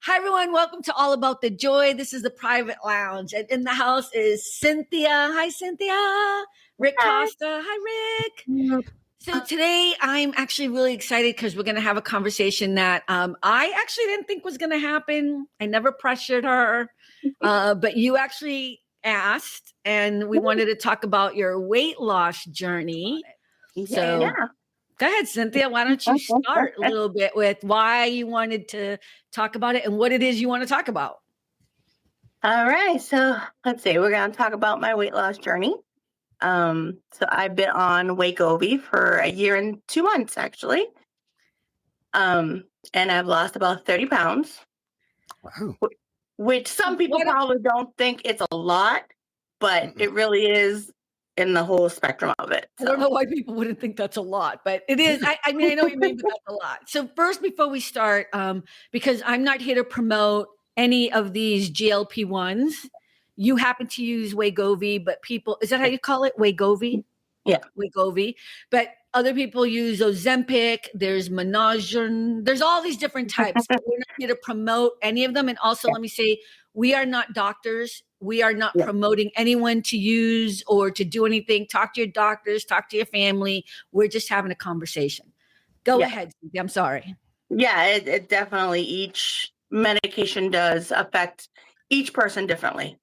Hi, everyone. Welcome to All About the Joy. This is the private lounge. And in the house is Cynthia. Hi, Cynthia. Rick Costa. Hi, Rick. So today I'm actually really excited because we're going to have a conversation that I actually didn't think was going to happen. I never pressured her, but you actually asked, and we wanted to talk about your weight loss journey. So go ahead, Cynthia. Why don't you start a little bit with why you wanted to talk about it and what it is you want to talk about? All right. So let's see. We're going to talk about my weight loss journey. So I've been on Wegovy for a year and 2 months, actually. And I've lost about 30 pounds. Wow. Which some people probably don't think it's a lot, but it really is in the whole spectrum of it. So. I don't know why people wouldn't think that's a lot, but it is. I mean, I know what you mean, but that's a lot. So first, before we start, because I'm not here to promote any of these GLP-1s, you happen to use Wegovy, but people, is that how you call it? Wegovy? Yeah. Wegovy. But other people use Ozempic, there's Monagen, there's all these different types. We're not here to promote any of them. And also, let me say, we are not doctors. We are not promoting anyone to use or to do anything. Talk to your doctors, talk to your family. We're just having a conversation. Go ahead, Cynthia. I'm sorry. Yeah, it definitely, each medication does affect each person differently.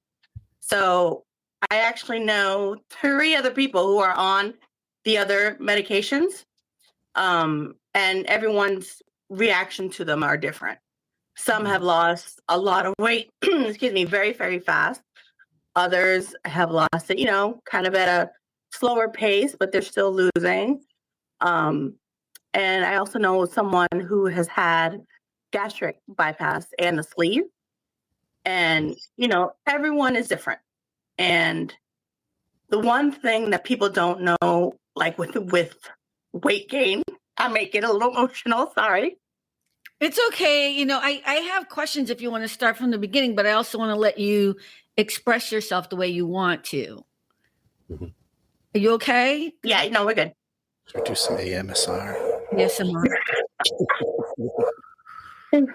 So I actually know 3 other people who are on the other medications, and everyone's reaction to them are different. Some have lost a lot of weight, excuse me, very, very fast. Others have lost it, kind of at a slower pace, but they're still losing. And I also know someone who has had gastric bypass and the sleeve. And, everyone is different. And the one thing that people don't know, like with weight gain, I may get a little emotional, sorry. It's okay. I have questions if you want to start from the beginning, but I also want to let you express yourself the way you want to. Mm-hmm. Are you okay? Yeah, no, we're good. Should we do some AMSR? Yes, I'm on. In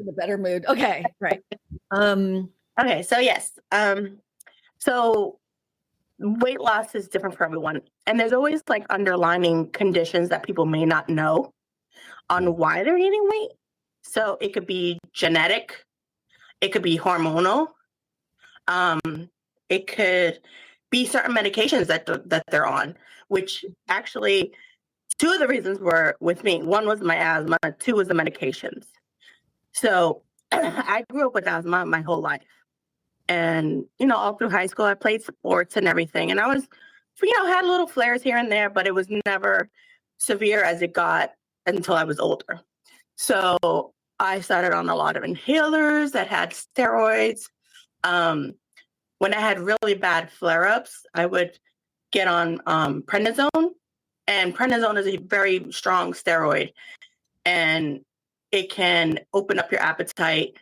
a better mood. Okay, right. Okay, so yes. So weight loss is different for everyone. And there's always like underlying conditions that people may not know on why they're gaining weight. So it could be genetic, it could be hormonal, it could be certain medications that they're on, which actually 2 of the reasons were with me. 1 was my asthma, 2 was the medications. So I grew up with asthma my whole life. And, all through high school, I played sports and everything. And I was, had little flares here and there, but it was never severe as it got until I was older. So I started on a lot of inhalers that had steroids. When I had really bad flare-ups, I would get on prednisone. And prednisone is a very strong steroid. And it can open up your appetite.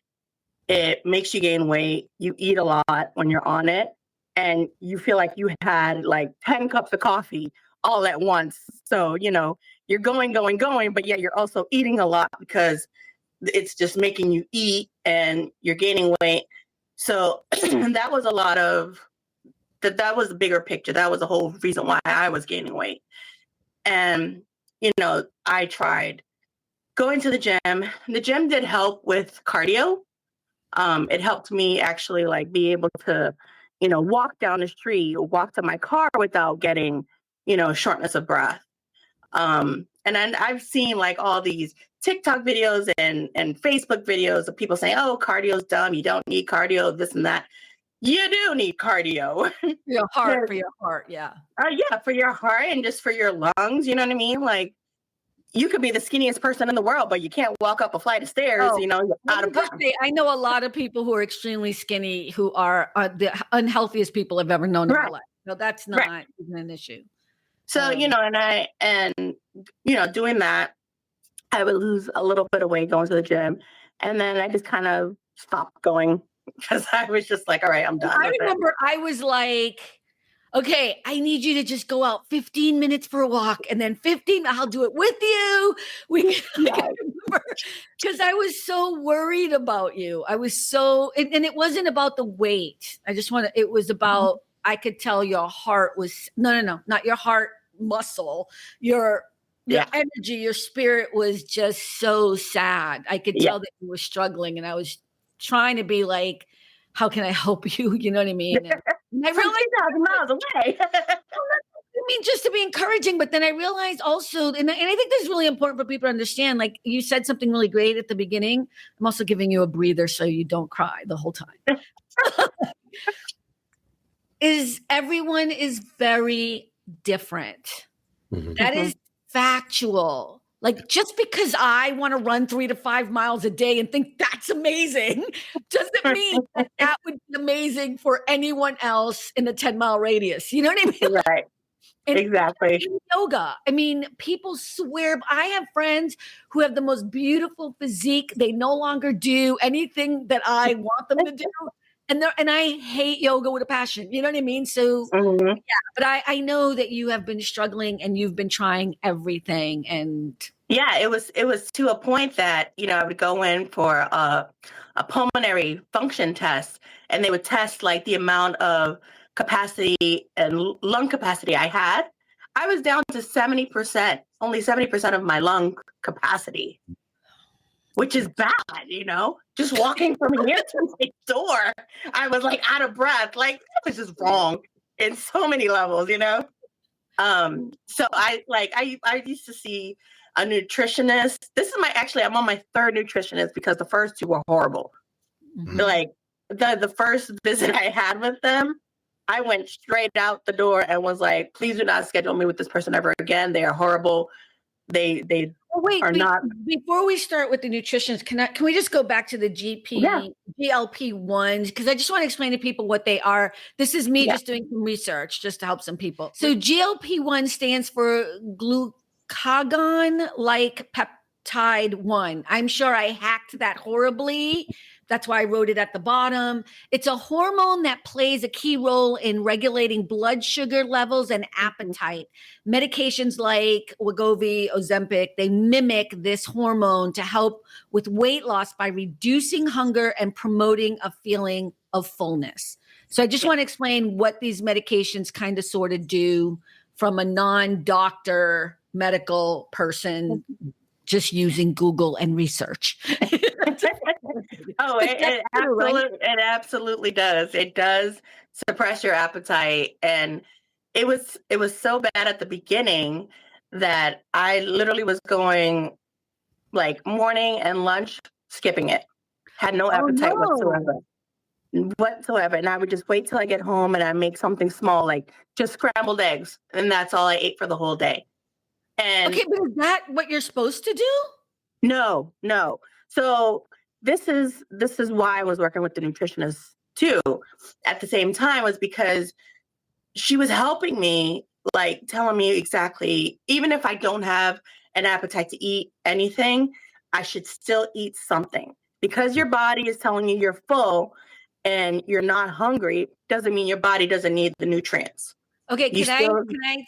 It makes you gain weight. You eat a lot when you're on it. And you feel like you had like 10 cups of coffee all at once. So, you're going, but yet you're also eating a lot because it's just making you eat and you're gaining weight. So that was a lot of, that was the bigger picture. That was the whole reason why I was gaining weight. And, I tried going to the gym. The gym did help with cardio. It helped me actually like be able to, walk down the street or walk to my car without getting, shortness of breath. And then I've seen like all these TikTok videos and Facebook videos of people saying, oh, cardio's dumb. You don't need cardio, this and that. You do need cardio. For your heart. Yeah. Yeah. For your heart and just for your lungs. You know what I mean? Like, you could be the skinniest person in the world, but you can't walk up a flight of stairs, out of breath. I know a lot of people who are extremely skinny who are the unhealthiest people I've ever known in my life. So that's not even an issue. So, doing that, I would lose a little bit of weight going to the gym. And then I just kind of stopped going because I was just like, all right, I'm done. I remember I was like, Okay, I need you to just go out 15 minutes for a walk and then 15, I'll do it with you. I remember because I was so worried about you. I was so, and it wasn't about the weight. It was about, I could tell your heart was, no, not your heart muscle, your energy, your spirit was just so sad. I could tell that you were struggling, and I was trying to be like, how can I help you? You know what I mean? And I realized 2,000 miles away. I mean, just to be encouraging, but then I realized also, and I think this is really important for people to understand, like you said something really great at the beginning. I'm also giving you a breather so you don't cry the whole time. Everyone is very different. Mhm. That is factual. Like, just because I want to run 3 to 5 miles a day and think that's amazing doesn't mean that would be amazing for anyone else in a 10-mile radius. You know what I mean? Right. And Exactly. yoga. I mean, people swear. I have friends who have the most beautiful physique. They no longer do anything that I want them to do. And I hate yoga with a passion. You know what I mean? So but I know that you have been struggling and you've been trying everything. And it was to a point that, I would go in for a pulmonary function test, and they would test like the amount of capacity and lung capacity I had. I was down to 70%, only 70% of my lung capacity, which is bad, just walking from here to my door. I was like out of breath. Like, that was just wrong in so many levels, So I used to see a nutritionist. I'm on my third nutritionist because the first two were horrible. Like the first visit I had with them, I went straight out the door and was like, please do not schedule me with this person ever again. They are horrible. They are not. Before we start with the nutritionists, can we just go back to the GLP-1s? Because I just want to explain to people what they are. This is me just doing some research just to help some people. So GLP-1 stands for glucagon-like peptide 1. I'm sure I hacked that horribly. That's why I wrote it at the bottom. It's a hormone that plays a key role in regulating blood sugar levels and appetite. Medications like Wegovy, Ozempic, they mimic this hormone to help with weight loss by reducing hunger and promoting a feeling of fullness. So I just want to explain what these medications kind of sort of do from a non-doctor medical person just using Google and research. It absolutely does. It does suppress your appetite. And it was so bad at the beginning that I literally was going like morning and lunch, skipping it. Had no appetite whatsoever. And I would just wait till I get home and I make something small, like just scrambled eggs. And that's all I ate for the whole day. And okay, but is that what you're supposed to do? No. So this is why I was working with the nutritionist too at the same time, was because she was helping me, like telling me exactly, even if I don't have an appetite to eat anything, I should still eat something, because your body is telling you you're full and you're not hungry doesn't mean your body doesn't need the nutrients. Okay, can I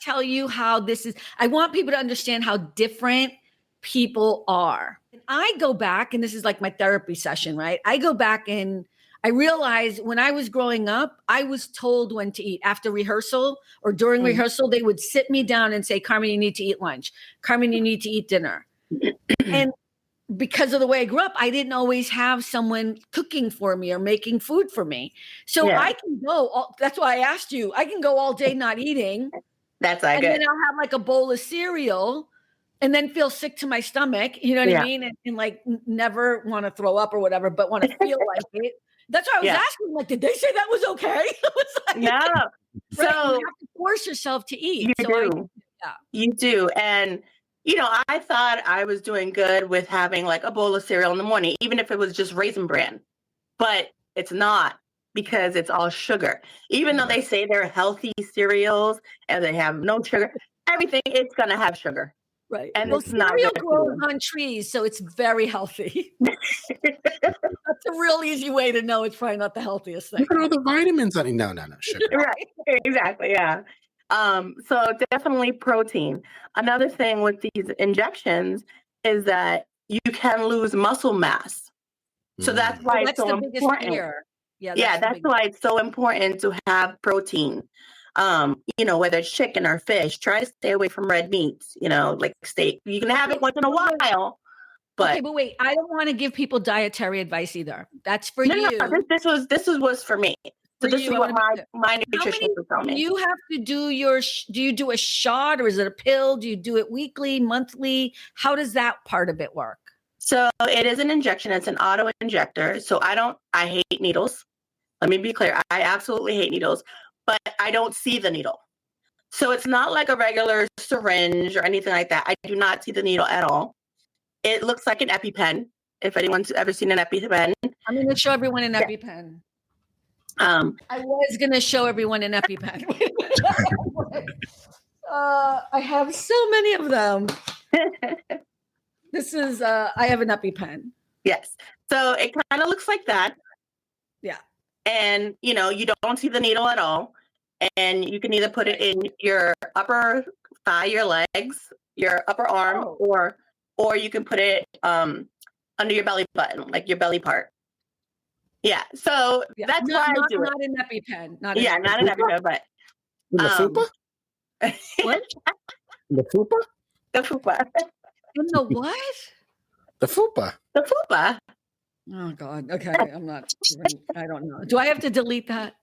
tell you how this is? I want people to understand how different people are. I go back, and this is like my therapy session, right? I go back and I realize when I was growing up, I was told when to eat. After rehearsal or during rehearsal, they would sit me down and say, Carmen, you need to eat lunch. Carmen, you need to eat dinner. And because of the way I grew up, I didn't always have someone cooking for me or making food for me. So I can go, that's why I asked you, I can go all day not eating. That's not good. And then I'll have like a bowl of cereal and then feel sick to my stomach, you know what I mean? And like never want to throw up or whatever, but want to feel like it. That's why I was asking, like, did they say that was okay? I was like, no. So you have to force yourself to eat. You do. And I thought I was doing good with having like a bowl of cereal in the morning, even if it was just Raisin Bran. But it's not, because it's all sugar. Even though they say they're healthy cereals and they have no sugar, everything, it's going to have sugar. Right. And Well, it's not cereal good grows for on trees, so it's very healthy. you. That's a real easy way to know it's probably not the healthiest thing. Look at all the vitamins on it. No, sugar. Right. Exactly. Yeah. So definitely protein. Another thing with these injections is that you can lose muscle mass. So that's Oh, why it's that's so the biggest important. fear. Yeah, Yeah, that's the that's biggest. why it's so important to have protein. Whether it's chicken or fish, try to stay away from red meats, like steak. You can have it once in a while, Okay, but but wait, I don't want to give people dietary advice either. That's for no, you. this was for me. So For this you, is I what want to be clear. my How many nutritionist was telling do me. you have to do do you do a shot or is it a pill? Do you do it weekly, monthly? How does that part of it work? So it is an injection. It's an auto injector. So I hate needles. Let me be clear. I absolutely hate needles, but I don't see the needle. So it's not like a regular syringe or anything like that. I do not see the needle at all. It looks like an EpiPen. If anyone's ever seen an EpiPen. I'm going to show everyone an Yeah. EpiPen. Um, I was going to show everyone an EpiPen. I have so many of them. This is, I have an EpiPen. yes. So it kind of looks like that. Yeah. And, you don't see the needle at all. And you can either put it in your upper thigh, your legs, your upper arm, or you can put it under your belly button, like your belly part. Yeah. So that's why I do it. Not an EpiPen. Not Yeah, an not an EpiPen, but In the fupa? What? In the fupa? the fupa. In the what? The fupa. The fupa. Oh God. Okay. I'm not even, I don't know. Do I have to delete that?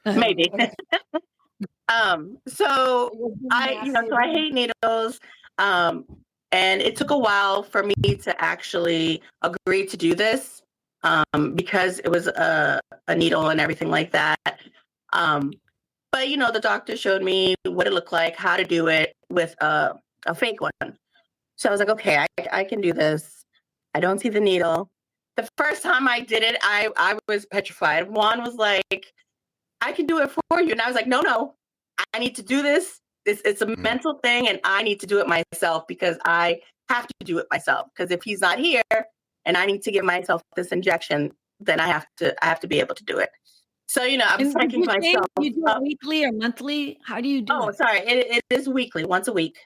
Maybe. So I hate needles. And it took a while for me to actually agree to do this, because it was a needle and everything like that. But the doctor showed me what it looked like, how to do it with a fake one. So I was like, okay, I can do this. I don't see the needle. The first time I did it, I was petrified. Juan was like, I can do it for you. And I was like, no, I need to do this. It's a mental thing, and I need to do it myself because I have to do it myself. Because if he's not here and I need to give myself this injection, then I have to be able to do it. So, I'm psyching myself. You do it weekly or monthly? How do you do it? Oh, sorry. It is weekly, once a week.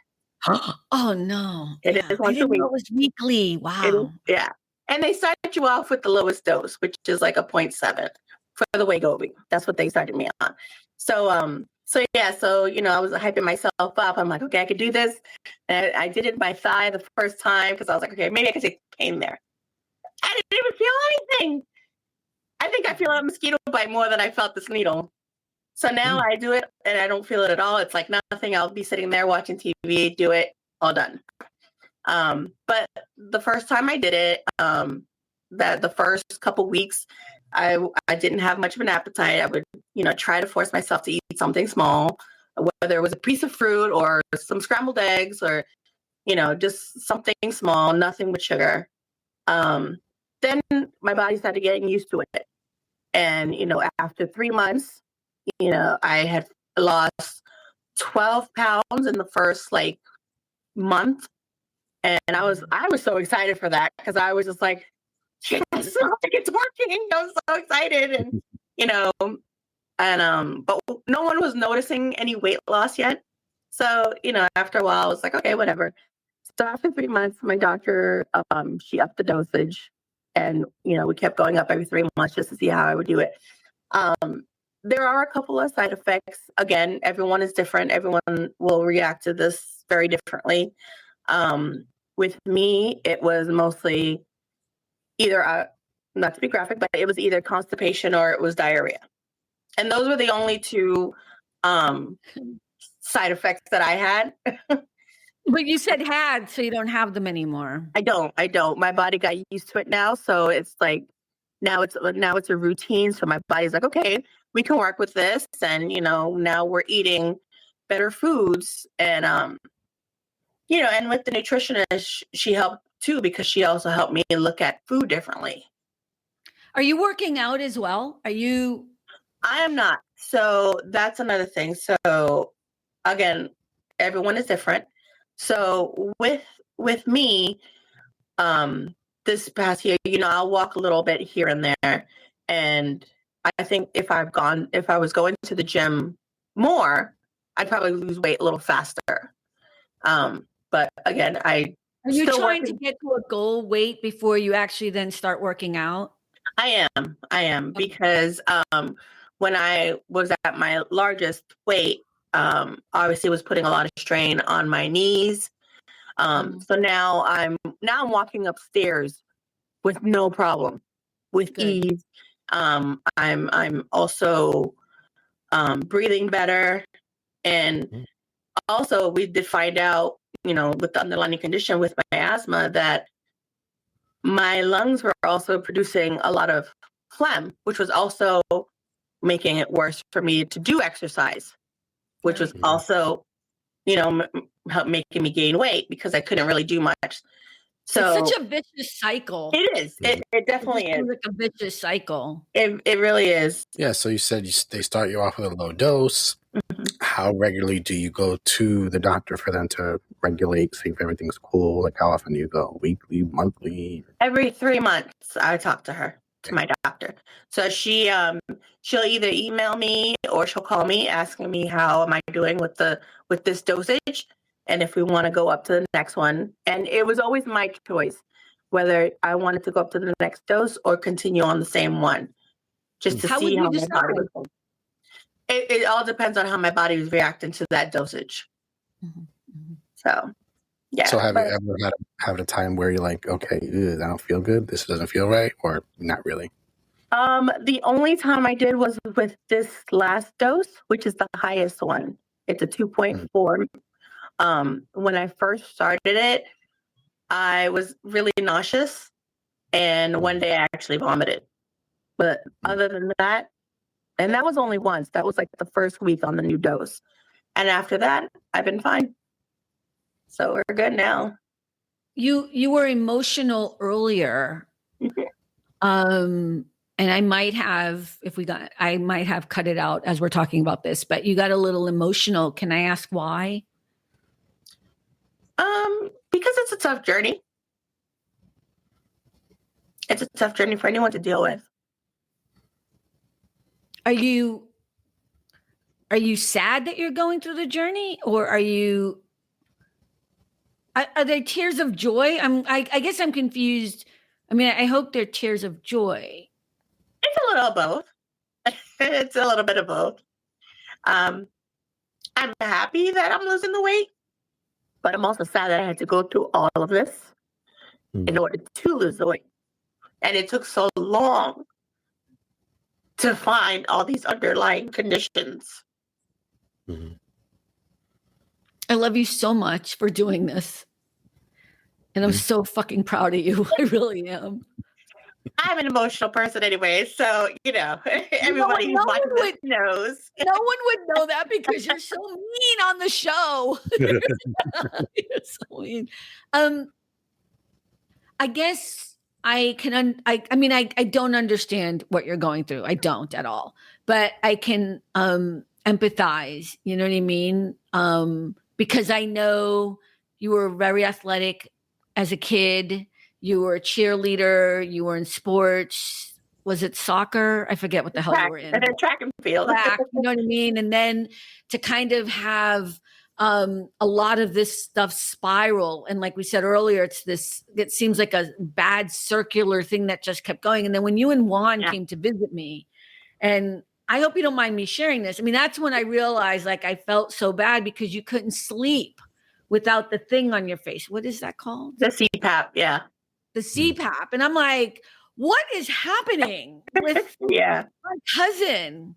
Oh no. It is once a week. Know it was weekly. Wow. Yeah. And they start you off with the lowest dose, which is like a 0.7 for the Wegovy. That's what they started me on. So I was hyping myself up. I'm like, okay, I could do this. And I did it in my thigh the first time because I was like, okay, maybe I could take pain there. I didn't even feel anything. I think I feel a mosquito bite more than I felt this needle. So now I do it and I don't feel it at all. It's like nothing. I'll be sitting there watching TV, do it, all done. But the first time I did it, that the first couple weeks, I didn't have much of an appetite. I would, try to force myself to eat something small, whether it was a piece of fruit or some scrambled eggs or, just something small, nothing with sugar. Then my body started getting used to it. And, after 3 months, I had lost 12 pounds in the first month. And I was so excited for that because I was just like, yes, it's working. I was so excited. And, but no one was noticing any weight loss yet. So, after a while I was like, okay, whatever. So after 3 months, my doctor, she upped the dosage and, we kept going up every 3 months just to see how I would do it. There are a couple of side effects. Again, everyone is different. Everyone will react to this very differently. With me, it was mostly either, not to be graphic, but it was either constipation or it was diarrhea. And those were the only two side effects that I had. But you said had, so you don't have them anymore. I don't. My body got used to it now. So it's like, now it's a routine. So my body's like, okay, we can work with this. And, now we're eating better foods. And, and with the nutritionist, she helped too, because she also helped me look at food differently. Are you working out as well? I am not. So that's another thing. So again, everyone is different. So with me, this past year, I'll walk a little bit here and there, and I think if I was going to the gym more, I'd probably lose weight a little faster. But again, Are you still trying to working. get to a goal weight before you actually then start working out? I am because when I was at my largest weight, obviously was putting a lot of strain on my knees. So now I'm walking upstairs with no problem, with Good. ease. I'm also breathing better, and also we did find out, with the underlying condition with my asthma, that my lungs were also producing a lot of phlegm, which was also making it worse for me to do exercise, which was also, making me gain weight because I couldn't really do much. So it's such a vicious cycle. It is. It definitely is. Like a vicious cycle. It really is. Yeah. So you said they start you off with a low dose. Mm-hmm. How regularly do you go to the doctor for them to regulate, see if everything's cool? Like how often do you go? Weekly, monthly? Every 3 months, I talk to her, to my doctor. So she'll either email me or she'll call me asking me how am I doing with this dosage, and if we want to go up to the next one. And it was always my choice whether I wanted to go up to the next dose or continue on the same one, just to see how my body was going. It all depends on how my body was reacting to that dosage. Mm-hmm. So, yeah. So have you ever had a time where you're like, okay, I don't feel good, this doesn't feel right, or not really? The only time I did was with this last dose, which is the highest one. It's a 2.4. When I first started it, I was really nauseous, and one day I actually vomited. But other than that, and that was only once. That was like the first week on the new dose. And after that, I've been fine. So we're good now. You were emotional earlier. And I might have, I might have cut it out as we're talking about this, but you got a little emotional. Can I ask why? Because it's a tough journey. It's a tough journey for anyone to deal with. Are you sad that you're going through the journey, or are there tears of joy? I guess I'm confused. I mean, I hope they're tears of joy. It's a little of both. It's a little bit of both. I'm happy that I'm losing the weight, but I'm also sad that I had to go through all of this in order to lose the weight. And it took so long to find all these underlying conditions. Mm-hmm. I love you so much for doing this. And I'm so fucking proud of you. I really am. I'm an emotional person anyway, so, everybody who's watching this knows. No one would know that because you're so mean on the show. You're so mean. I guess I can, I don't understand what you're going through. I don't at all. But I can empathize, you know what I mean? Because I know you were very athletic as a kid. You were a cheerleader. You were in sports. Was it soccer? I forget what the hell you were in. Track and field. Track, you know what I mean? And then to kind of have a lot of this stuff spiral. And like we said earlier, it seems like a bad circular thing that just kept going. And then when you and Juan came to visit me, and I hope you don't mind me sharing this. I mean, that's when I realized like I felt so bad because you couldn't sleep without the thing on your face. What is that called? The CPAP, yeah. The CPAP. And I'm like, what is happening with my cousin?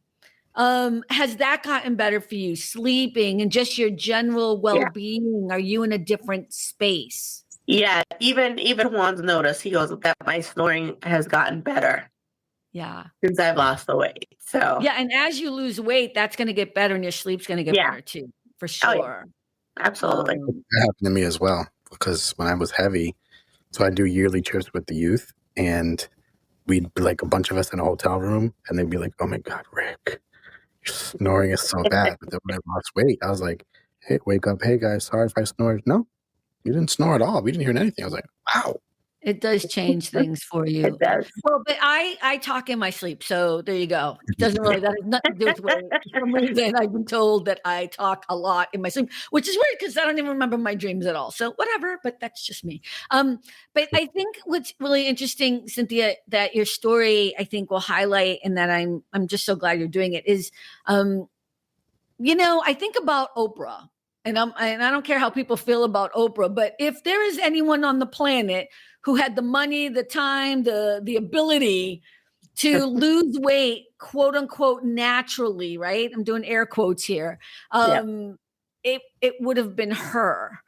Has that gotten better for you? Sleeping and just your general well-being? Are you in a different space? Yeah, even Juan's noticed. He goes that my snoring has gotten better. Yeah. Since I've lost the weight. So yeah, and as you lose weight, that's going to get better and your sleep's going to get better too, for sure. Oh, yeah. Absolutely. That happened to me as well, because when I was heavy, so I do yearly trips with the youth, and we'd be like a bunch of us in a hotel room, and they'd be like, oh my God, Rick, your snoring is so bad. But then when I lost weight, I was like, hey, wake up. Hey guys, sorry if I snored. No, You didn't snore at all. We didn't hear anything. I was like, wow. It does change things for you. It does. Well, but I talk in my sleep, so there you go. It doesn't really, that has nothing to do with weight. For some reason, I've been told that I talk a lot in my sleep, which is weird because I don't even remember my dreams at all. So whatever, but that's just me. But I think what's really interesting, Cynthia, that your story I think will highlight, and that I'm just so glad you're doing it, is I think about Oprah. And I don't care how people feel about Oprah, but if there is anyone on the planet who had the money, the time, the ability to lose weight, quote unquote, naturally, right? I'm doing air quotes here. It would have been her,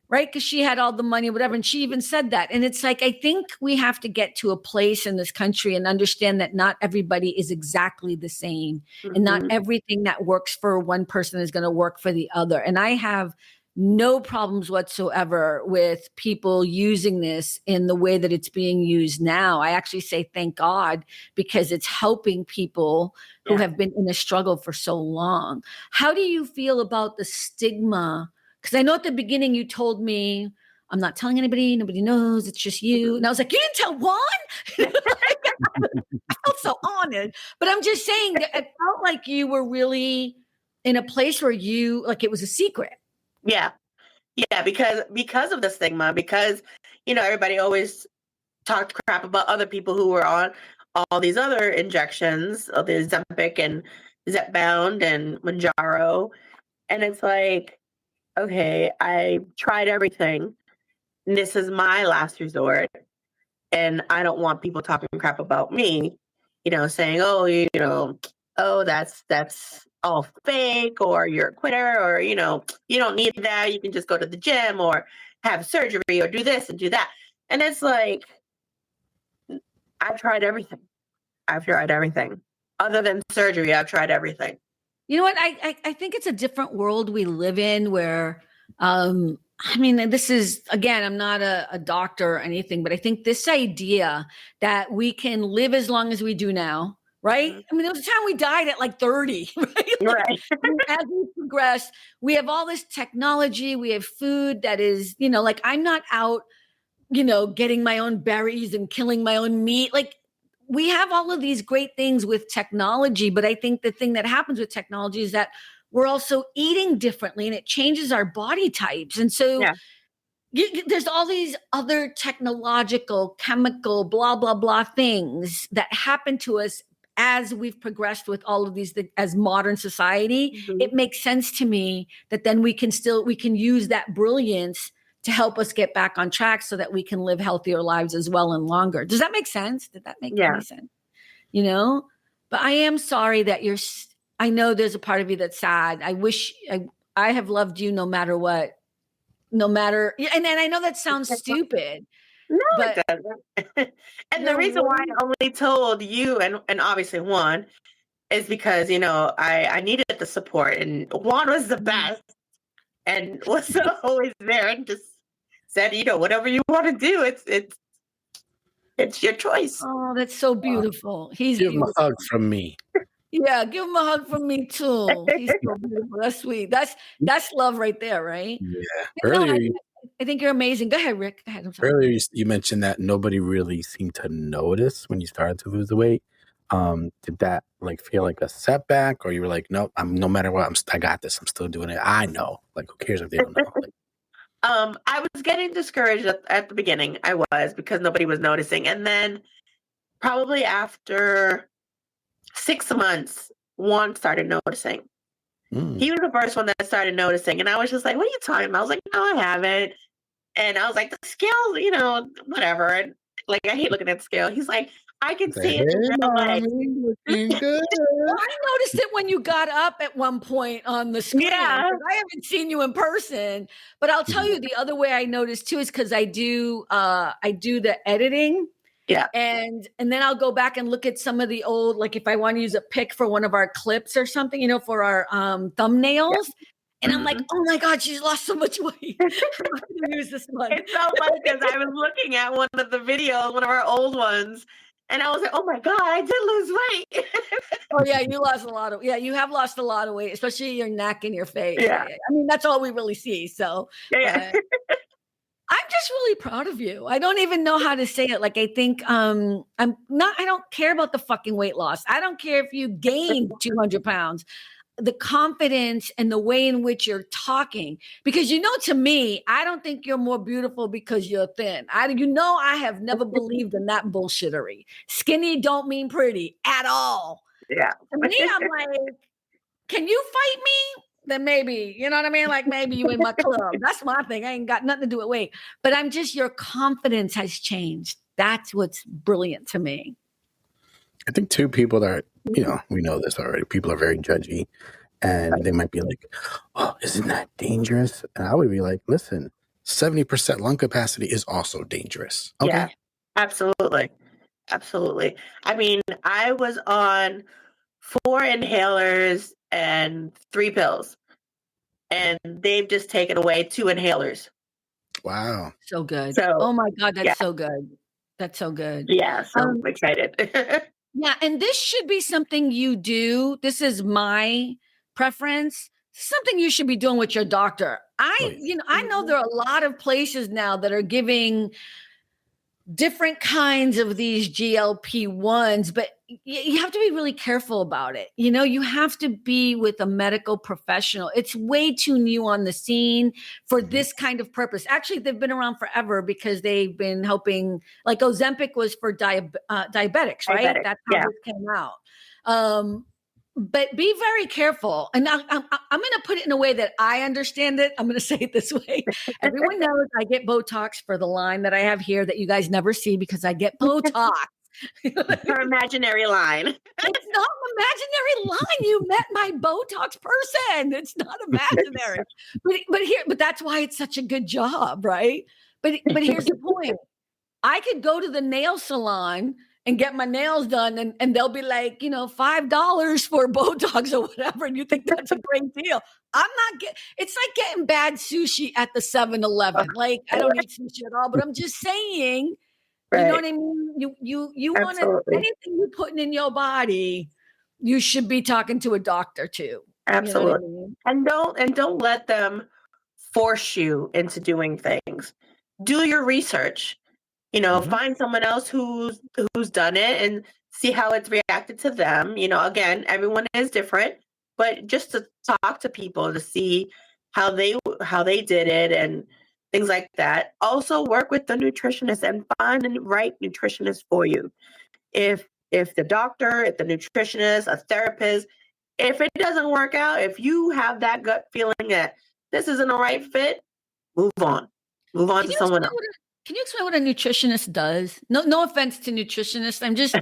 right? Because she had all the money, whatever. And she even said that. And it's like, I think we have to get to a place in this country and understand that not everybody is exactly the same. And not everything that works for one person is going to work for the other. And I have no problems whatsoever with people using this in the way that it's being used now. I actually say thank God, because it's helping people who have been in a struggle for so long. How do you feel about the stigma? Because I know at the beginning you told me, I'm not telling anybody, nobody knows, it's just you. And I was like, you didn't tell Juan? I felt so honored. But I'm just saying that it felt like you were really in a place where it was a secret. Yeah. Yeah, because of the stigma, because everybody always talked crap about other people who were on all these other injections, the Ozempic and Zepbound and Mounjaro, and it's like, okay, I tried everything. This is my last resort, and I don't want people talking crap about me, saying, oh, that's all fake, or you're a quitter, or you don't need that. You can just go to the gym or have surgery or do this and do that. And it's like, I've tried everything. Other than surgery, I've tried everything. You know what? I think it's a different world we live in where, this is, again, I'm not a doctor or anything, but I think this idea that we can live as long as we do now, right? Mm-hmm. There was a time we died at like 30, right? Right. As we progress, we have all this technology, we have food that is, I'm not out, getting my own berries and killing my own meat. Like, we have all of these great things with technology, but I think the thing that happens with technology is that we're also eating differently and it changes our body types. And so there's all these other technological, chemical, blah, blah, blah things that happen to us as we've progressed with all of these as modern society. Mm-hmm. It makes sense to me that then we can use that brilliance to help us get back on track so that we can live healthier lives as well and longer. Does that make sense? Did that make any sense? But I am sorry that I know there's a part of you that's sad. I wish I have loved you no matter what, and I know that sounds stupid. No, it doesn't. And the reason why I only told you and obviously Juan is because, I needed the support, and Juan was the best and was always there and just said, whatever you want to do, it's your choice. Oh, that's so beautiful. He's give beautiful. him a hug from me. Yeah, give him a hug from me too. He's so beautiful. That's sweet. That's love right there, right? Yeah. Earlier, I think you're amazing. Go ahead, Rick. Go ahead. I'm sorry. Earlier, you mentioned that nobody really seemed to notice when you started to lose the weight. Did that feel like a setback, or you were like, nope, no matter what, I got this. I'm still doing it. I know. Who cares if they don't know? I was getting discouraged at the beginning. I was, because nobody was noticing. And then probably after 6 months, Juan started noticing. He was the first one that started noticing. And I was just like, what are you talking about? I was like, no, I haven't. And I was like, the scale, whatever. And I hate looking at the scale. He's like, I can see it. Looking good. Well, I noticed it when you got up at one point on the screen. Yeah. I haven't seen you in person, but I'll tell you the other way I noticed too is because I do the editing. Yeah. And then I'll go back and look at some of the old, if I want to use a pic for one of our clips or something, for our thumbnails. Yeah. And I'm like, oh my God, she's lost so much weight. I'm going to use this one. It's so funny because I was looking at one of the videos, one of our old ones, and I was like, oh my God, I did lose weight. Oh yeah, you have lost a lot of weight, especially your neck and your face. Yeah. That's all we really see. So yeah. I'm just really proud of you. I don't even know how to say it. Like, I think I don't care about the fucking weight loss. I don't care if you gain 200 pounds. The confidence and the way in which you're talking, because to me, I don't think you're more beautiful because you're thin. I have never believed in that bullshittery. Skinny don't mean pretty at all. Yeah. To me, I'm like, can you fight me? Then maybe, you know what I mean? Like, maybe you in my club. That's my thing. I ain't got nothing to do with weight. But your confidence has changed. That's what's brilliant to me. I think two people that we know this already. People are very judgy, and they might be like, "Oh, isn't that dangerous?" And I would be like, "Listen, 70% lung capacity is also dangerous." Okay. Yeah, absolutely. Absolutely. I mean, I was on 4 inhalers and 3 pills, and they've just taken away 2 inhalers. Wow. So good. So, Oh my God, that's yeah. so good. That's so good. Yeah, so I'm excited. Yeah, and this should be something you do. This is my preference. Something you should be doing with your doctor. I know there are a lot of places now that are giving different kinds of these GLP-1s, but you have to be really careful about it. You have to be with a medical professional. It's way too new on the scene for this kind of purpose. Actually, they've been around forever because they've been helping, like Ozempic was for diabetics, right? That's how this came out. But be very careful. And I'm going to put it in a way that I understand it. I'm going to say it this way. Everyone knows I get Botox for the line that I have here that you guys never see because I get Botox. Her imaginary line. It's not an imaginary line. You met my Botox person. It's not imaginary. But that's why it's such a good job, right? But here's the point. I could go to the nail salon and get my nails done, and they'll be like, $5 for Botox or whatever, and you think that's a great deal. It's like getting bad sushi at the 7-Eleven. Like, I don't eat sushi at all, but I'm just saying, you know what I mean? You want to, anything you're putting in your body, you should be talking to a doctor too. Absolutely. You know what I mean? And don't let them force you into doing things. Do your research. Find someone else who's done it and see how it's reacted to them. Again, everyone is different, but just to talk to people to see how they did it and things like that. Also work with the nutritionist and find the right nutritionist for you. If the doctor, if the nutritionist, a therapist, if it doesn't work out, if you have that gut feeling that this isn't a right fit, move on. Move on to someone else. Can you explain what a nutritionist does? No offense to nutritionists. I'm just,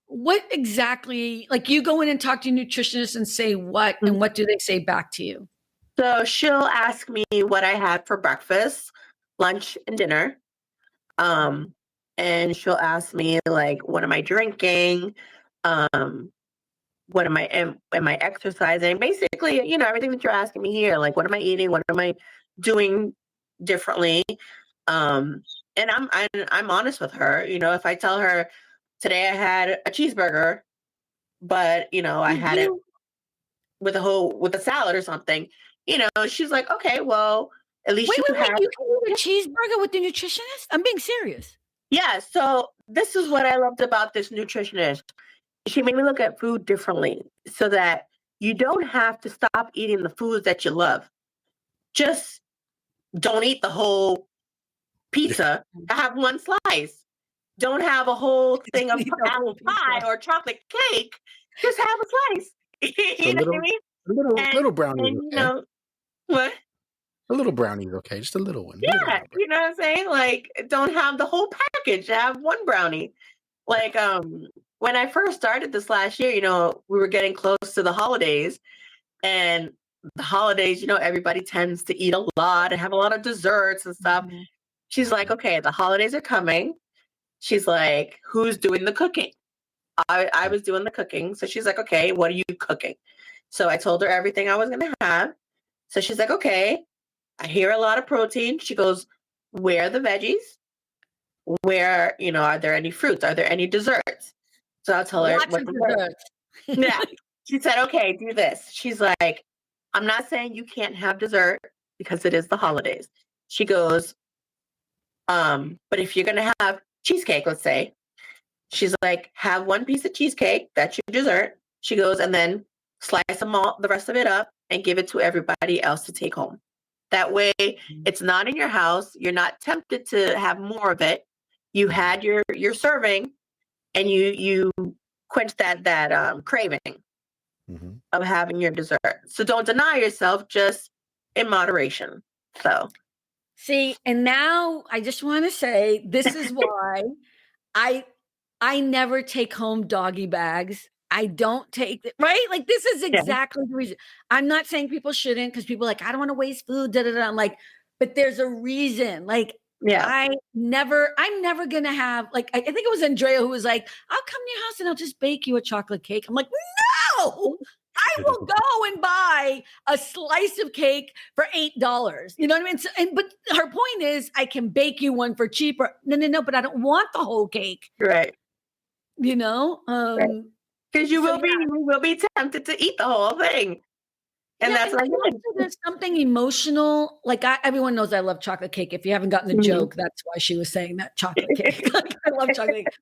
what exactly, like you go in and talk to your nutritionist and say what, and what do they say back to you? So she'll ask me what I had for breakfast, lunch, and dinner. And she'll ask me like, what am I drinking? What am I exercising? Basically, everything that you're asking me here, like what am I eating? What am I doing differently? And I'm honest with her. If I tell her today I had a cheeseburger, but I had it with a salad or something, she's like, okay, well, at least wait, you can eat a cheeseburger with the nutritionist? I'm being serious. Yeah. So this is what I loved about this nutritionist. She made me look at food differently so that you don't have to stop eating the foods that you love. Just don't eat the whole pizza. Have one slice. Don't have a whole thing of apple pie or chocolate cake. Just have a slice. You know what I mean? Little brownies, okay? What? A little brownie is okay. Just a little one. Yeah, you know what I'm saying? Like, don't have the whole package. Have one brownie. Like, when I first started this last year, we were getting close to the holidays. And the holidays, everybody tends to eat a lot and have a lot of desserts and stuff. Mm-hmm. She's like, okay, the holidays are coming. She's like, who's doing the cooking? I was doing the cooking. So she's like, okay, what are you cooking? So I told her everything I was going to have. So she's like, okay, I hear a lot of protein. She goes, where are the veggies? Where, are there any fruits? Are there any desserts? So I'll tell her what desserts. Yeah. She said, okay, do this. She's like, I'm not saying you can't have dessert because it is the holidays. She goes, But if you're gonna have cheesecake, let's say, she's like, have one piece of cheesecake, that's your dessert. She goes, and then slice the rest of it up and give it to everybody else to take home. That way it's not in your house. You're not tempted to have more of it. You had your serving and you quench that craving of having your dessert. So don't deny yourself, just in moderation. So See, and now I just want to say this is why I never take home doggy bags. I don't take it, right? Like this is exactly the reason. I'm not saying people shouldn't, because people are like, I don't want to waste food. Da, da, da. I'm like, but there's a reason. Like I'm never gonna have, like, I think it was Andrea who was like, I'll come to your house and I'll just bake you a chocolate cake. I'm like, no, I will go and buy a slice of cake for $8. You know what I mean? So, but her point is, I can bake you one for cheaper. No, but I don't want the whole cake. right. You know, because you will be tempted to eat the whole thing, and that's like there's something emotional. Like everyone knows I love chocolate cake. If you haven't gotten the joke, that's why she was saying that chocolate cake. I love chocolate cake.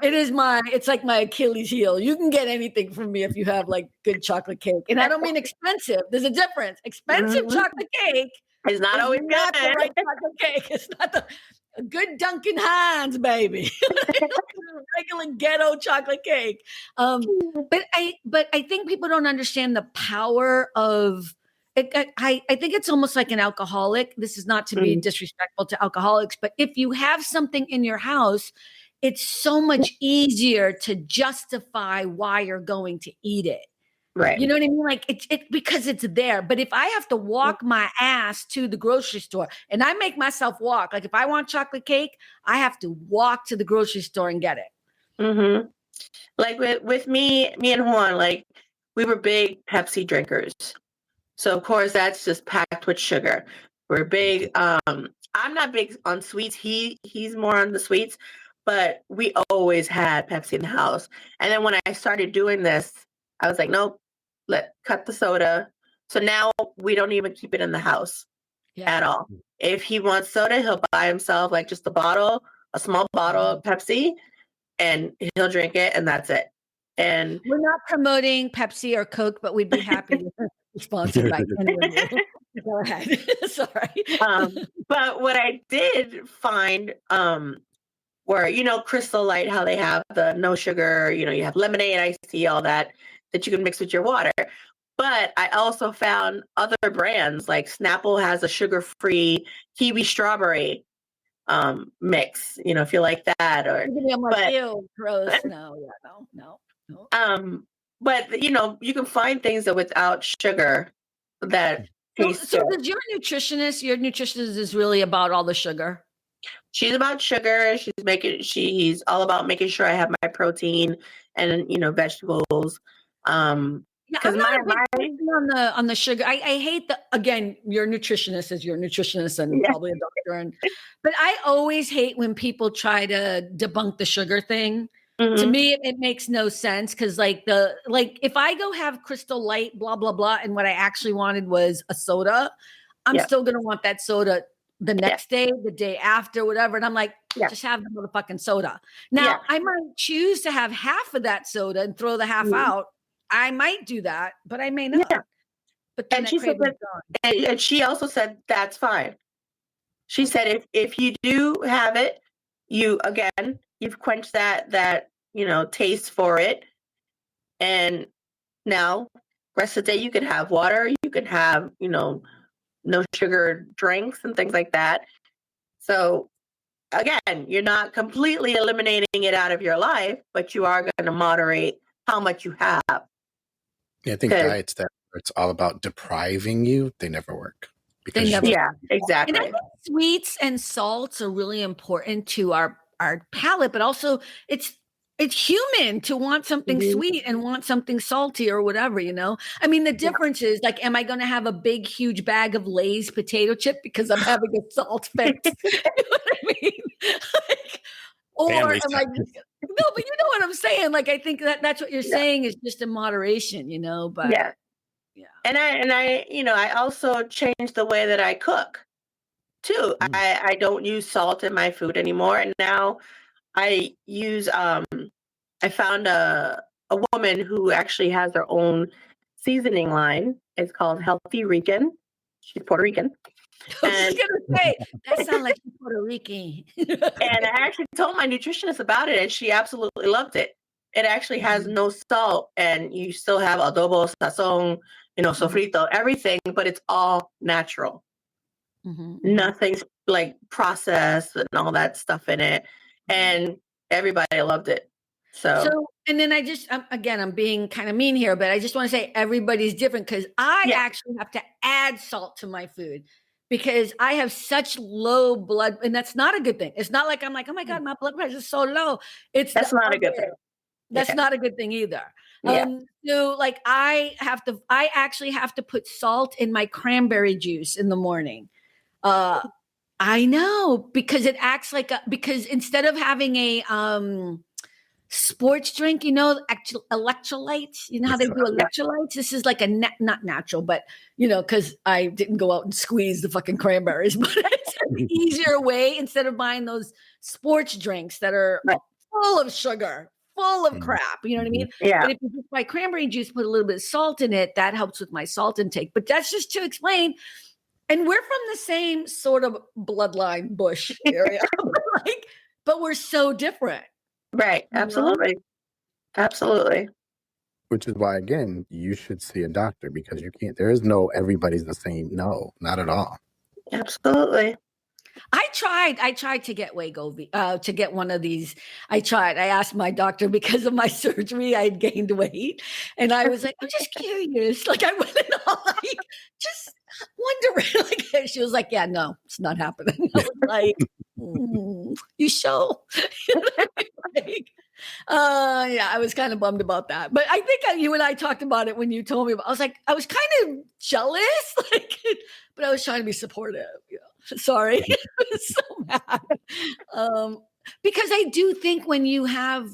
It's like my Achilles heel. You can get anything from me if you have like good chocolate cake, and I don't mean expensive. There's a difference. Expensive chocolate cake is not always not the right chocolate cake. It's not a good Duncan Hines, baby. Regular ghetto chocolate cake. But I think people don't understand the power of it. I think it's almost like an alcoholic. This is not to be disrespectful to alcoholics, but if you have something in your house, it's so much easier to justify why you're going to eat it. Right. You know what I mean? Like it's because it's there. But if I have to walk my ass to the grocery store, and I make myself walk, like if I want chocolate cake, I have to walk to the grocery store and get it. Like with me and Juan, like we were big Pepsi drinkers. So of course that's just packed with sugar. We're big. I'm not big on sweets. He's more on the sweets, but we always had Pepsi in the house. And then when I started doing this, I was like, nope, cut the soda. So now we don't even keep it in the house at all. If he wants soda, he'll buy himself like just a small bottle of Pepsi, and he'll drink it, and that's it. And we're not promoting Pepsi or Coke, but we'd be happy to be sponsored by anyone. Go ahead. Sorry. But what I did find were, Crystal Light, how they have the no sugar, you have lemonade, iced tea, all that you can mix with your water. But I also found other brands, like Snapple has a sugar-free kiwi strawberry mix, if you like that. Or I'm like, ew, gross. No. But you can find things that without sugar that taste so good. does your nutritionist is really about all the sugar? She's about sugar. She's all about making sure I have my protein and vegetables. I'm not a big person on the sugar. I hate again, your nutritionist is your nutritionist and probably a doctor. But I always hate when people try to debunk the sugar thing. To me, it makes no sense, because if I go have Crystal Light, blah, blah, blah, and what I actually wanted was a soda, I'm still going to want that soda the next day, the day after, whatever. And I'm like, just have the motherfucking soda. Now, I might choose to have half of that soda and throw the half out. I might do that, but I may not. Yeah. But then and she also said that's fine. She said if you do have it, you've quenched that taste for it, and now rest of the day you can have water, you can have no sugar drinks and things like that. So again, you're not completely eliminating it out of your life, but you are going to moderate how much you have. Yeah, I think diets that it's all about depriving you, they never work. Exactly. And I think sweets and salts are really important to our palate, but also it's human to want something sweet and want something salty or whatever, I mean, the difference is, like, am I going to have a big, huge bag of Lay's potato chip because I'm having a salt fix? You know what I mean? Or am I no, but you know what I'm saying? Like, I think that's what you're saying is just in moderation, but and I also changed the way that I cook. too. I don't use salt in my food anymore, and now I use I found a woman who actually has her own seasoning line. It's called Healthy Rican. She's Puerto Rican. I was And gonna say that sounds like Puerto Rican. and I actually told my nutritionist about it, and she absolutely loved it. It actually has no salt, and you still have adobo, sazon, sofrito, everything, but it's all natural. Nothing's like processed and all that stuff in it, and everybody loved it. So and then I'm being kind of mean here, but I just want to say everybody's different because I actually have to add salt to my food because I have such low blood, and that's not a good thing. It's not like I'm like, oh my God, my blood pressure is so low. That's not a good thing. That's not a good thing either. Yeah. So like I actually have to put salt in my cranberry juice in the morning. I know because it acts like because instead of having a sports drink, electrolytes, how they do electrolytes. This is like not natural, but because I didn't go out and squeeze the fucking cranberries, but it's an easier way instead of buying those sports drinks that are full of sugar, full of crap. You know what I mean? Yeah. But if you just buy cranberry juice, put a little bit of salt in it, that helps with my salt intake. But that's just to explain. And we're from the same sort of bloodline bush area, but we're so different. Right. Absolutely. Absolutely. Which is why, again, you should see a doctor because you can't. There is no everybody's the same. No, not at all. Absolutely. I tried to get Wegovy, to get one of these. I asked my doctor because of my surgery, I had gained weight. And I was like, I'm just curious. Like I went in all like, just wondering. Like she was like, yeah, no, it's not happening. I was like, you sure? Yeah, I was kind of bummed about that. But I think you and I talked about it when you told me about, I was like, I was kind of jealous, but I was trying to be supportive. Sorry. I was so mad. Because I do think when you have,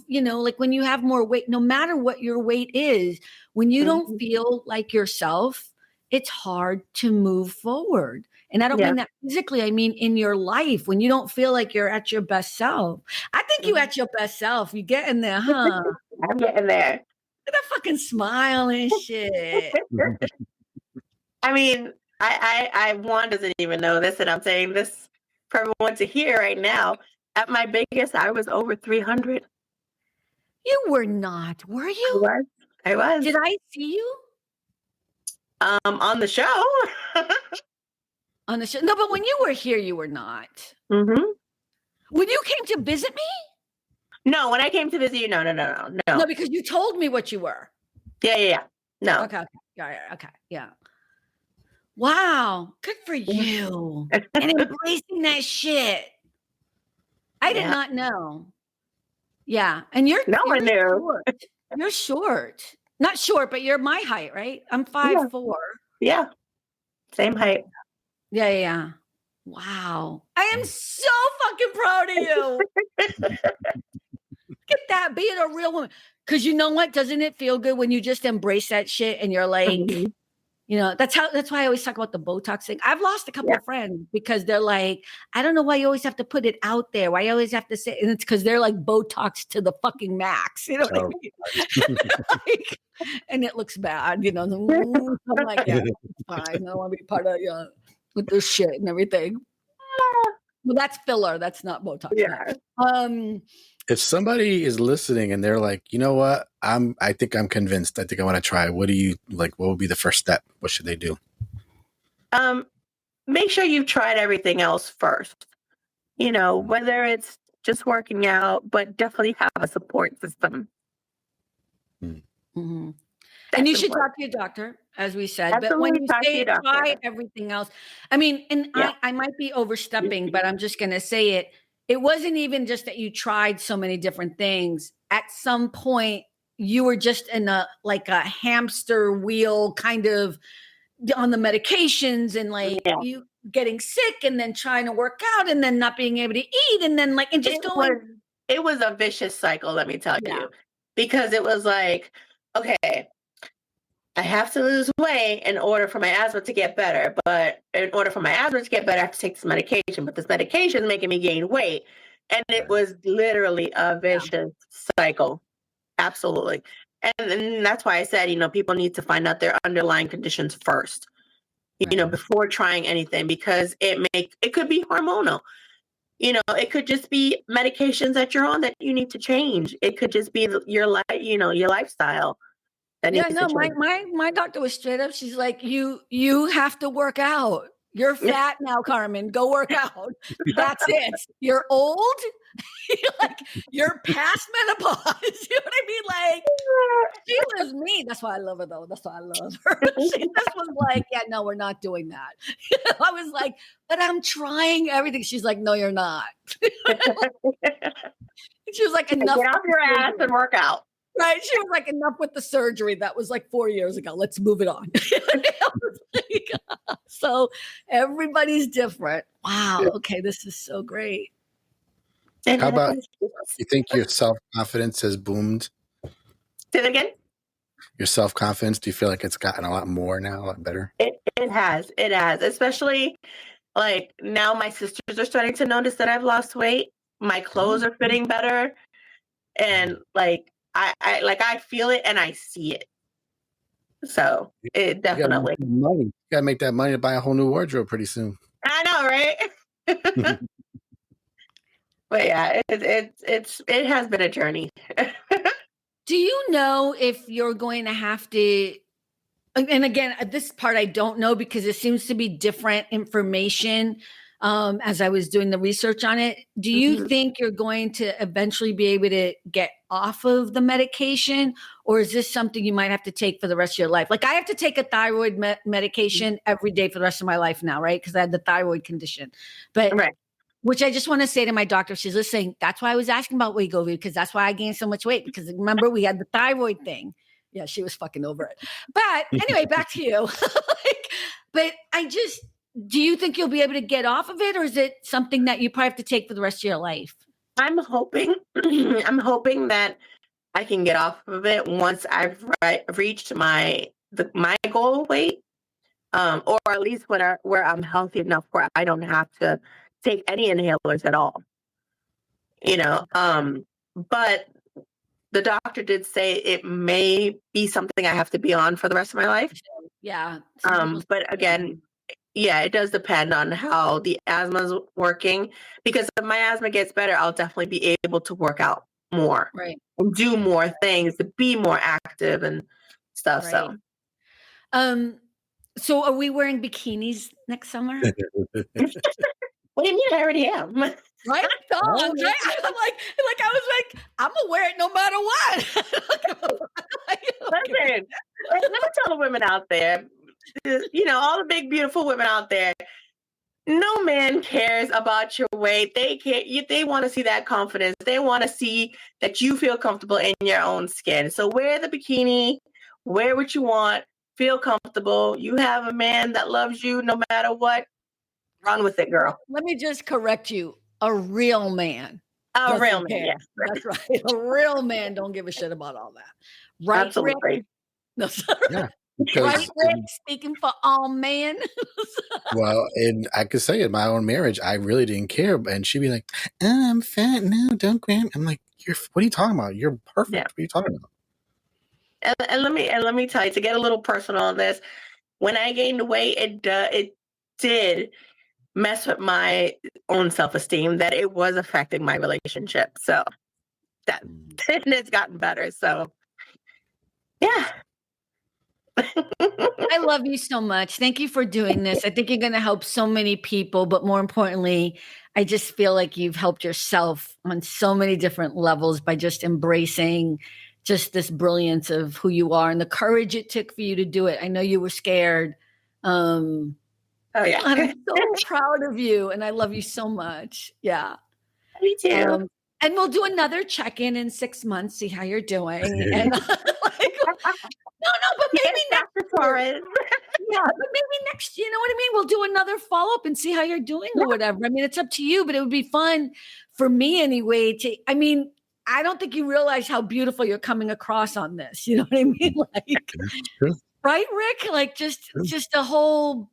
when you have more weight, no matter what your weight is, when you don't feel like yourself, it's hard to move forward. And I don't mean that physically. I mean in your life when you don't feel like you're at your best self. I think you at your best self. You get in there, huh? I'm getting there. Look at that fucking smile and shit. I mean, I one doesn't even know this, and I'm saying this for everyone to hear right now. At my biggest, I was over 300. You were not, were you? I was. Did I see you? On the show. On the show. No, but when you were here, you were not. Mm-hmm. When you came to visit me? No, when I came to visit you, no. No, because you told me what you were. Yeah. No. Okay. Yeah. Wow. Good for you. And embracing that shit. I did not know. Yeah. And you're short. You're short. Not short, but you're my height, right? I'm 5'4". Yeah. Same height. Yeah. Wow. I am so fucking proud of you. Look at that, being a real woman. Because you know what? Doesn't it feel good when you just embrace that shit and you're like, that's why I always talk about the Botox thing. I've lost a couple of friends because they're like, I don't know why you always have to put it out there. Why you always have to say, and it's because they're like Botox to the fucking max. You know what I mean? And it looks bad, I'm like, yeah, it's fine. I don't want to be part of with this shit and everything. Well, that's filler. That's not Botox. Yeah. If somebody is listening and they're like, you know what, I think I'm convinced. I think I want to try. What do you like? What would be the first step? What should they do? Make sure you've tried everything else first. Whether it's just working out, but definitely have a support system. Mm-hmm. And you should talk to your doctor, as we said. Absolutely. But when you say try everything else, I mean, and I might be overstepping, but I'm just going to say it. It wasn't even just that you tried so many different things. At some point, you were just in a hamster wheel kind of on the medications and you getting sick and then trying to work out and then not being able to eat and then and just going. It was a vicious cycle, let me tell you, because it was like, okay, I have to lose weight in order for my asthma to get better. But in order for my asthma to get better, I have to take this medication. But this medication is making me gain weight. And it was literally a vicious cycle. Absolutely. And that's why I said, people need to find out their underlying conditions first, before trying anything, because it could be hormonal. It could just be medications that you're on that you need to change. It could just be your lifestyle. Yeah, no, my doctor was straight up. She's like, you have to work out. You're fat now, Carmen. Go work out. That's it. You're old. You're past menopause. You know what I mean? Like, she was me. That's why I love her, though. That's why I love her. She just was like, yeah, no, we're not doing that. I was like, but I'm trying everything. She's like, no, you're not. She was like, enough. Get off your ass and work out. Right. She was like, enough with the surgery. That was like 4 years ago. Let's move it on. So everybody's different. Wow. Okay. This is so great. How about, you think your self-confidence has boomed? Say that again? Your self-confidence, do you feel like it's gotten a lot more now, a lot better? It has. It has. Especially like now my sisters are starting to notice that I've lost weight. My clothes are fitting better. And like, I feel it and I see it. So it definitely. You gotta make that money to buy a whole new wardrobe pretty soon. I know, right? But yeah, it has been a journey. Do you know if you're going to have to, and again, this part I don't know because it seems to be different information as I was doing the research on it. Do you think you're going to eventually be able to get off of the medication, or is this something you might have to take for the rest of your life? Like I have to take a thyroid medication every day for the rest of my life now, right? Because I had the thyroid condition. But which I just want to say to my doctor, if she's listening, that's why I was asking about Wegovy, because that's why I gained so much weight, because remember we had the thyroid thing. Yeah, she was fucking over it. But anyway, back to you. But do you think you'll be able to get off of it, or is it something that you probably have to take for the rest of your life? I'm hoping that I can get off of it once I've reached my goal weight, or at least where I'm healthy enough where I don't have to take any inhalers at all. But the doctor did say it may be something I have to be on for the rest of my life. Yeah. But again, yeah, it does depend on how the asthma is working, because if my asthma gets better, I'll definitely be able to work out more, right, and do more things, to be more active and stuff. Right. So are we wearing bikinis next summer? What do you mean? I already am. Right? Right? I'm like, I was like, I'm gonna wear it no matter what. Listen, let me tell the women out there, all the big, beautiful women out there, no man cares about your weight. They want to see that confidence. They want to see that you feel comfortable in your own skin. So wear the bikini, wear what you want, feel comfortable. You have a man that loves you no matter what. Run with it, girl. Let me just correct you. A real man. A real man, yes. That's right. A real man don't give a shit about all that. Right, absolutely. Rick? No, sorry. Yeah. Right, Rick? Speaking for all men. Well, and I could say in my own marriage, I really didn't care. And she'd be like, I'm fat. No, don't grab. I'm like, what are you talking about? You're perfect. Yeah. What are you talking about? And let me tell you, to get a little personal on this, when I gained weight, it did mess with my own self-esteem, that it was affecting my relationship. So that it's gotten better. So yeah. I love you so much. Thank you for doing this. I think you're going to help so many people, but more importantly, I just feel like you've helped yourself on so many different levels by just embracing just this brilliance of who you are and the courage it took for you to do it. I know you were scared. Oh, yeah. I'm so proud of you, and I love you so much. Yeah. Me too. And we'll do another check-in in 6 months, see how you're doing. And no, but maybe next year. Yeah, but maybe next, you know what I mean? We'll do another follow-up and see how you're doing or whatever. I mean, it's up to you, but it would be fun for me anyway I don't think you realize how beautiful you're coming across on this. You know what I mean? Like, Right, Rick? Like just a whole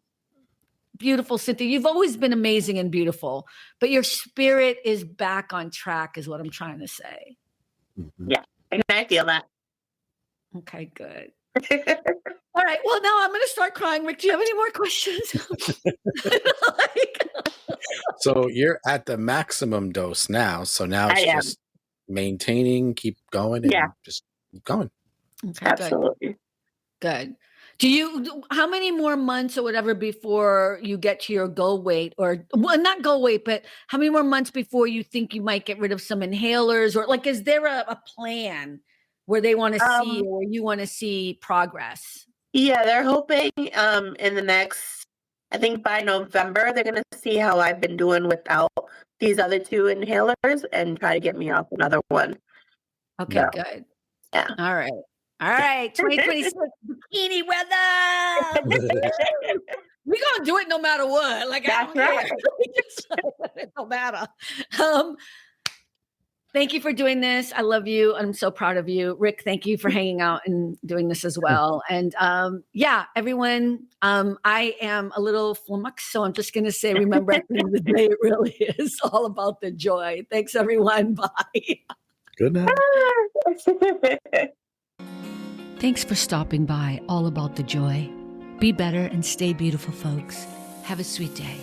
beautiful Cynthia. You've always been amazing and beautiful, but your spirit is back on track, is what I'm trying to say. Yeah, and I feel that. Okay, good. All right. Well, now I'm going to start crying. Rick, do you have any more questions? So you're at the maximum dose now. So now it's just maintaining, keep going, and just keep going. Okay, absolutely. Good. How many more months or whatever before you get to your goal weight, or well, not goal weight, but how many more months before you think you might get rid of some inhalers, or like, is there a plan where they want to see, or you want to see progress? Yeah, they're hoping in the next, I think by November, they're going to see how I've been doing without these other 2 inhalers and try to get me off another one. Okay, good. Yeah. All right. 2026 bikini weather. We're gonna do it no matter what. Like, I don't care. It don't matter. Thank you for doing this. I love you. I'm so proud of you. Rick, thank you for hanging out and doing this as well. And everyone, I am a little flummoxed, so I'm just going to say, remember, at the end of the day, it really is all about the joy. Thanks, everyone. Bye. Good night. Thanks for stopping by. All About the Joy. Be better and stay beautiful, folks. Have a sweet day.